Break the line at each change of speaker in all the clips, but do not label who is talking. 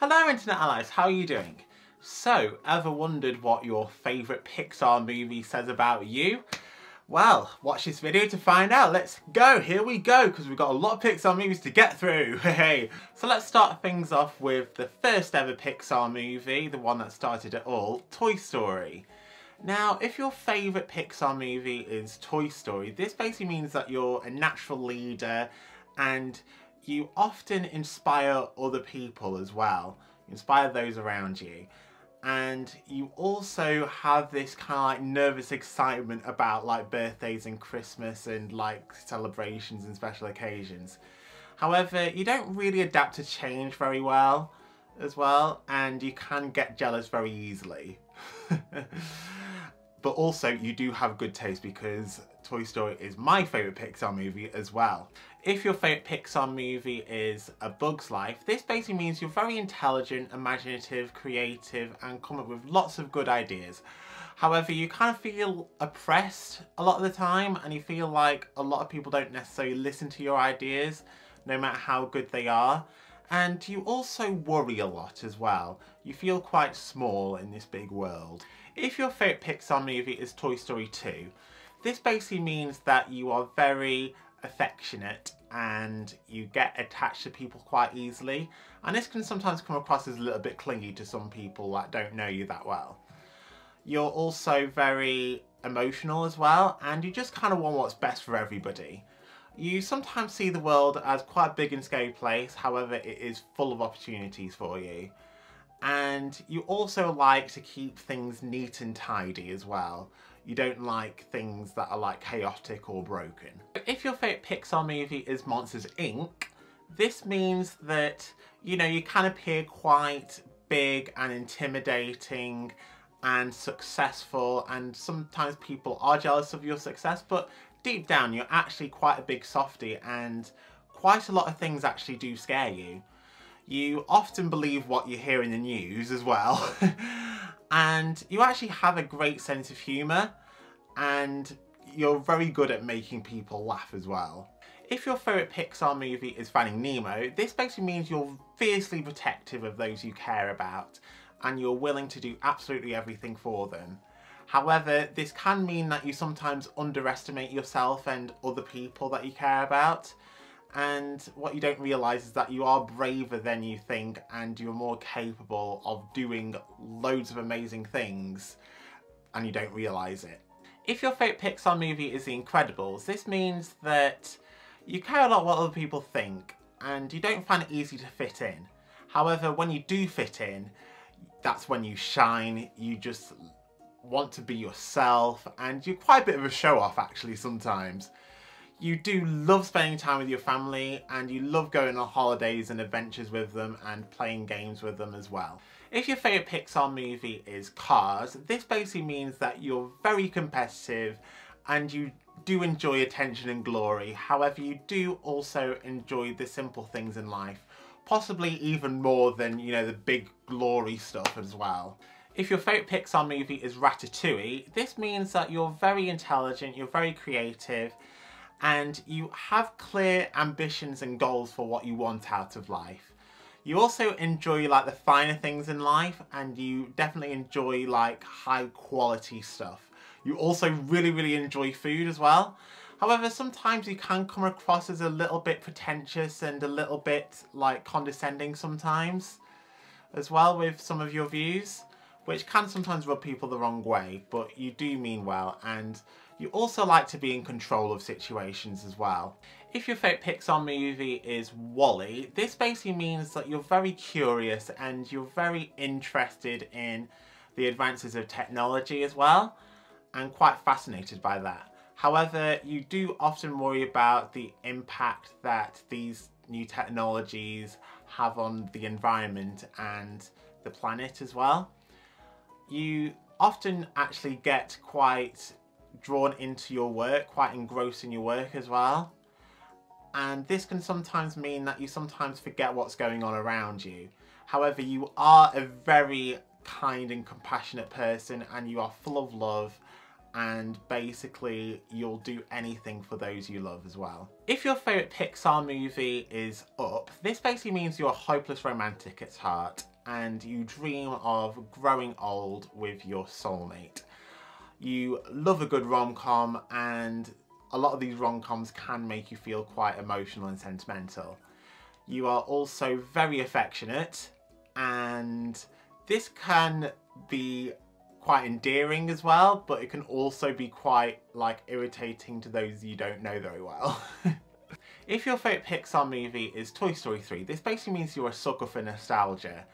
Hello Internet Allies, how are you doing? So, ever wondered what your favourite Pixar movie says about you? Well, watch this video to find out. Let's go, here we go, because we've got a lot of Pixar movies to get through. Hey, so let's start things off with the first ever Pixar movie, the one that started it all, Toy Story. Now, if your favourite Pixar movie is Toy Story, this basically means that you're a natural leader and you often inspire other people as well. You inspire those around you. And you also have this kind of like nervous excitement about like birthdays and Christmas and like celebrations and special occasions. However, you don't really adapt to change very well as well, and you can get jealous very easily. But also you do have good taste because Toy Story is my favourite Pixar movie as well. If your favourite Pixar movie is A Bug's Life, this basically means you're very intelligent, imaginative, creative and come up with lots of good ideas. However, you kind of feel oppressed a lot of the time and you feel like a lot of people don't necessarily listen to your ideas, no matter how good they are. And you also worry a lot as well. You feel quite small in this big world. If your favourite Pixar movie is Toy Story 2, this basically means that you are very affectionate and you get attached to people quite easily. And this can sometimes come across as a little bit clingy to some people that don't know you that well. You're also very emotional as well, and you just kind of want what's best for everybody. You sometimes see the world as quite a big and scary place, however it is full of opportunities for you. And you also like to keep things neat and tidy as well. You don't like things that are like chaotic or broken. If your favourite Pixar movie is Monsters Inc., this means that, you know, you can appear quite big and intimidating and successful, and sometimes people are jealous of your success, but deep down you're actually quite a big softie and quite a lot of things actually do scare you. You often believe what you hear in the news as well. And you actually have a great sense of humour and you're very good at making people laugh as well. If your favourite Pixar movie is Finding Nemo, this basically means you're fiercely protective of those you care about and you're willing to do absolutely everything for them. However, this can mean that you sometimes underestimate yourself and other people that you care about. And what you don't realise is that you are braver than you think and you're more capable of doing loads of amazing things and you don't realise it. If your favourite Pixar movie is The Incredibles, this means that you care a lot what other people think and you don't find it easy to fit in. However, when you do fit in, that's when you shine. You just want to be yourself and you're quite a bit of a show-off actually sometimes. You do love spending time with your family and you love going on holidays and adventures with them and playing games with them as well. If your favourite Pixar movie is Cars, this basically means that you're very competitive and you do enjoy attention and glory. However, you do also enjoy the simple things in life, possibly even more than, you know, the big glory stuff as well. If your favourite Pixar movie is Ratatouille, this means that you're very intelligent, you're very creative, and you have clear ambitions and goals for what you want out of life. You also enjoy like the finer things in life and you definitely enjoy like high quality stuff. You also really enjoy food as well. However, sometimes you can come across as a little bit pretentious and a little bit like condescending sometimes as well with some of your views, which can sometimes rub people the wrong way, but you do mean well and you also like to be in control of situations as well. If your favourite Pixar movie is WALL-E, this basically means that you're very curious and you're very interested in the advances of technology as well and quite fascinated by that. However, you do often worry about the impact that these new technologies have on the environment and the planet as well. You often actually get quite drawn into your work, quite engrossed in your work as well. And this can sometimes mean that you sometimes forget what's going on around you. However, you are a very kind and compassionate person and you are full of love and basically you'll do anything for those you love as well. If your favourite Pixar movie is Up, this basically means you're a hopeless romantic at heart and you dream of growing old with your soulmate. You love a good rom-com, and a lot of these rom-coms can make you feel quite emotional and sentimental. You are also very affectionate, and this can be quite endearing as well, but it can also be quite irritating to those you don't know very well. If your favourite Pixar movie is Toy Story 3, this basically means you're a sucker for nostalgia,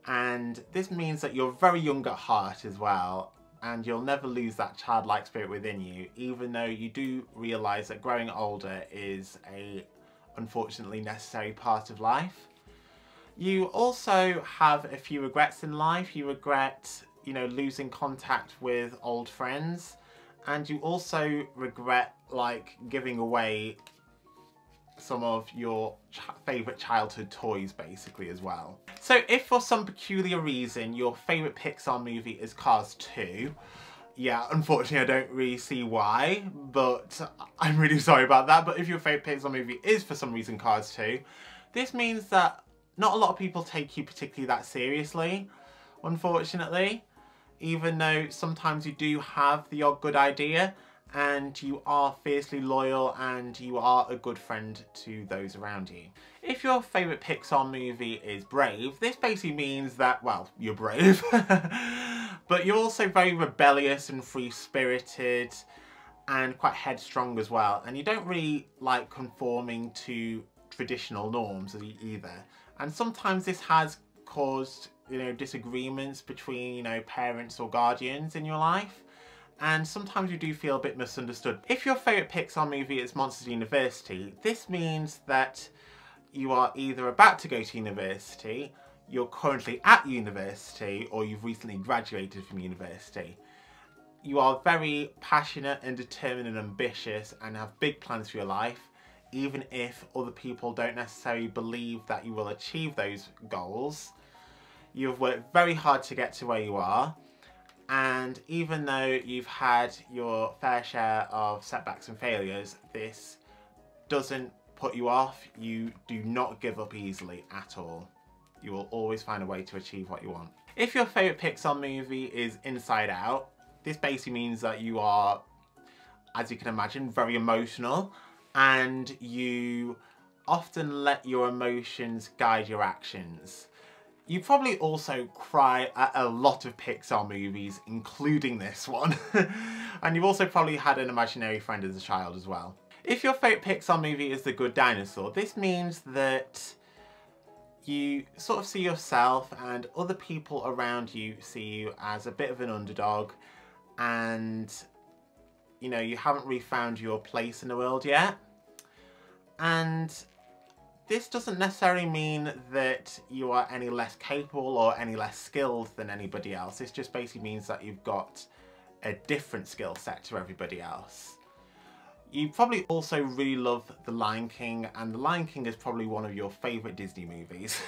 and this means that you're very young at heart as well, and you'll never lose that childlike spirit within you, even though you do realise that growing older is a unfortunately necessary part of life. You also have a few regrets in life. You regret, losing contact with old friends, and you also regret giving away some of your favourite childhood toys basically as well. So if for some peculiar reason your favourite Pixar movie is Cars 2, yeah, unfortunately I don't really see why, but I'm really sorry about that. But if your favourite Pixar movie is for some reason Cars 2, this means that not a lot of people take you particularly that seriously, unfortunately, even though sometimes you do have the odd good idea and you are fiercely loyal and you are a good friend to those around you. If your favourite Pixar movie is Brave, this basically means that, well, you're brave, but you're also very rebellious and free-spirited and quite headstrong as well, and you don't really like conforming to traditional norms either. And sometimes this has caused, disagreements between, parents or guardians in your life. And sometimes you do feel a bit misunderstood. If your favourite Pixar movie is Monsters University, this means that you are either about to go to university, you're currently at university, or you've recently graduated from university. You are very passionate and determined and ambitious and have big plans for your life, even if other people don't necessarily believe that you will achieve those goals. You've worked very hard to get to where you are, and even though you've had your fair share of setbacks and failures, this doesn't put you off. You do not give up easily at all. You will always find a way to achieve what you want. If your favourite Pixar movie is Inside Out, this basically means that you are, as you can imagine, very emotional, and you often let your emotions guide your actions. You probably also cry at a lot of Pixar movies, including this one. And you've also probably had an imaginary friend as a child as well. If your favourite Pixar movie is The Good Dinosaur, this means that you sort of see yourself and other people around you see you as a bit of an underdog, and you haven't really found your place in the world yet. And this doesn't necessarily mean that you are any less capable or any less skilled than anybody else. This just basically means that you've got a different skill set to everybody else. You probably also really love The Lion King, and The Lion King is probably one of your favourite Disney movies.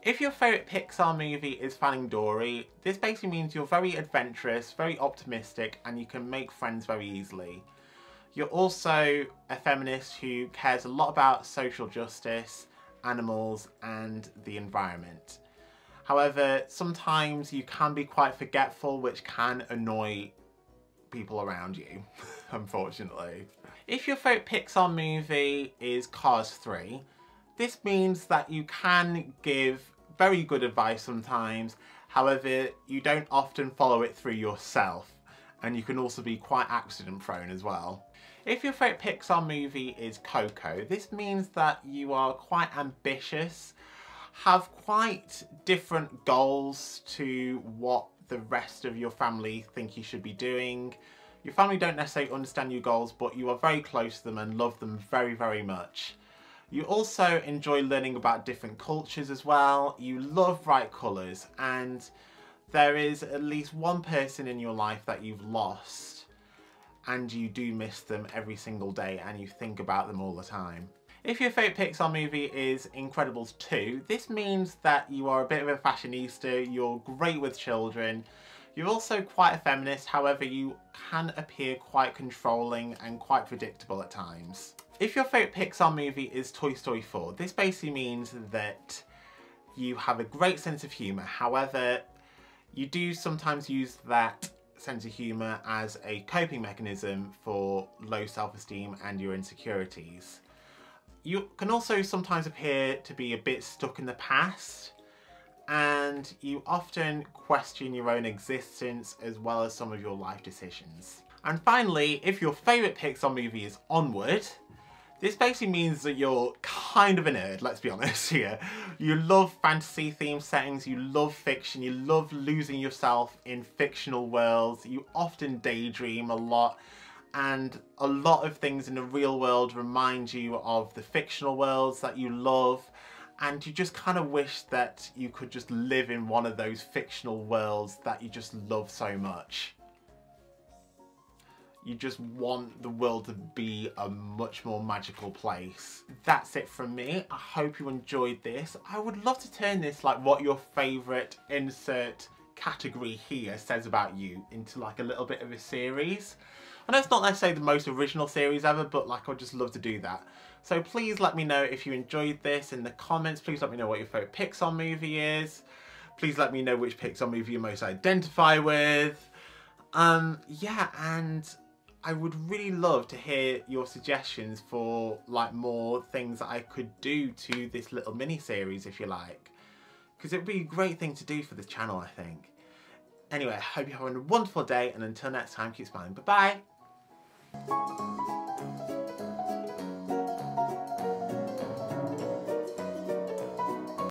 If your favourite Pixar movie is Finding Dory, this basically means you're very adventurous, very optimistic, and you can make friends very easily. You're also a feminist who cares a lot about social justice, animals, and the environment. However, sometimes you can be quite forgetful, which can annoy people around you, unfortunately. If your favourite Pixar movie is Cars 3, this means that you can give very good advice sometimes, however, you don't often follow it through yourself, and you can also be quite accident prone as well. If your favourite Pixar movie is Coco, this means that you are quite ambitious, have quite different goals to what the rest of your family think you should be doing. Your family don't necessarily understand your goals, but you are very close to them and love them very, very much. You also enjoy learning about different cultures as well. You love bright colours, and there is at least one person in your life that you've lost, and you do miss them every single day and you think about them all the time. If your favourite Pixar movie is Incredibles 2, this means that you are a bit of a fashionista, you're great with children, You're also quite a feminist, however you can appear quite controlling and quite predictable at times. If your favourite Pixar movie is Toy Story 4, this basically means that you have a great sense of humour, however you do sometimes use that sense of humour as a coping mechanism for low self-esteem and your insecurities. You can also sometimes appear to be a bit stuck in the past, and you often question your own existence as well as some of your life decisions. And finally, if your favourite Pixar movie is Onward, this basically means that you're kind of a nerd, let's be honest here. You love fantasy themed settings, you love fiction, you love losing yourself in fictional worlds, you often daydream a lot, and a lot of things in the real world remind you of the fictional worlds that you love, and you just kind of wish that you could just live in one of those fictional worlds that you just love so much. You just want the world to be a much more magical place. That's it from me. I hope you enjoyed this. I would love to turn this, like, what your favourite insert category here says about you into like a little bit of a series. I know it's not necessarily the most original series ever, but like I'd just love to do that. So please let me know if you enjoyed this in the comments. Please let me know what your favourite Pixar movie is. Please let me know which Pixar movie you most identify with. Yeah, and I would really love to hear your suggestions for like more things that I could do to this little mini series, if you like, because it would be a great thing to do for this channel, I think. Anyway, I hope you have a wonderful day, and until next time, keep smiling. Bye bye.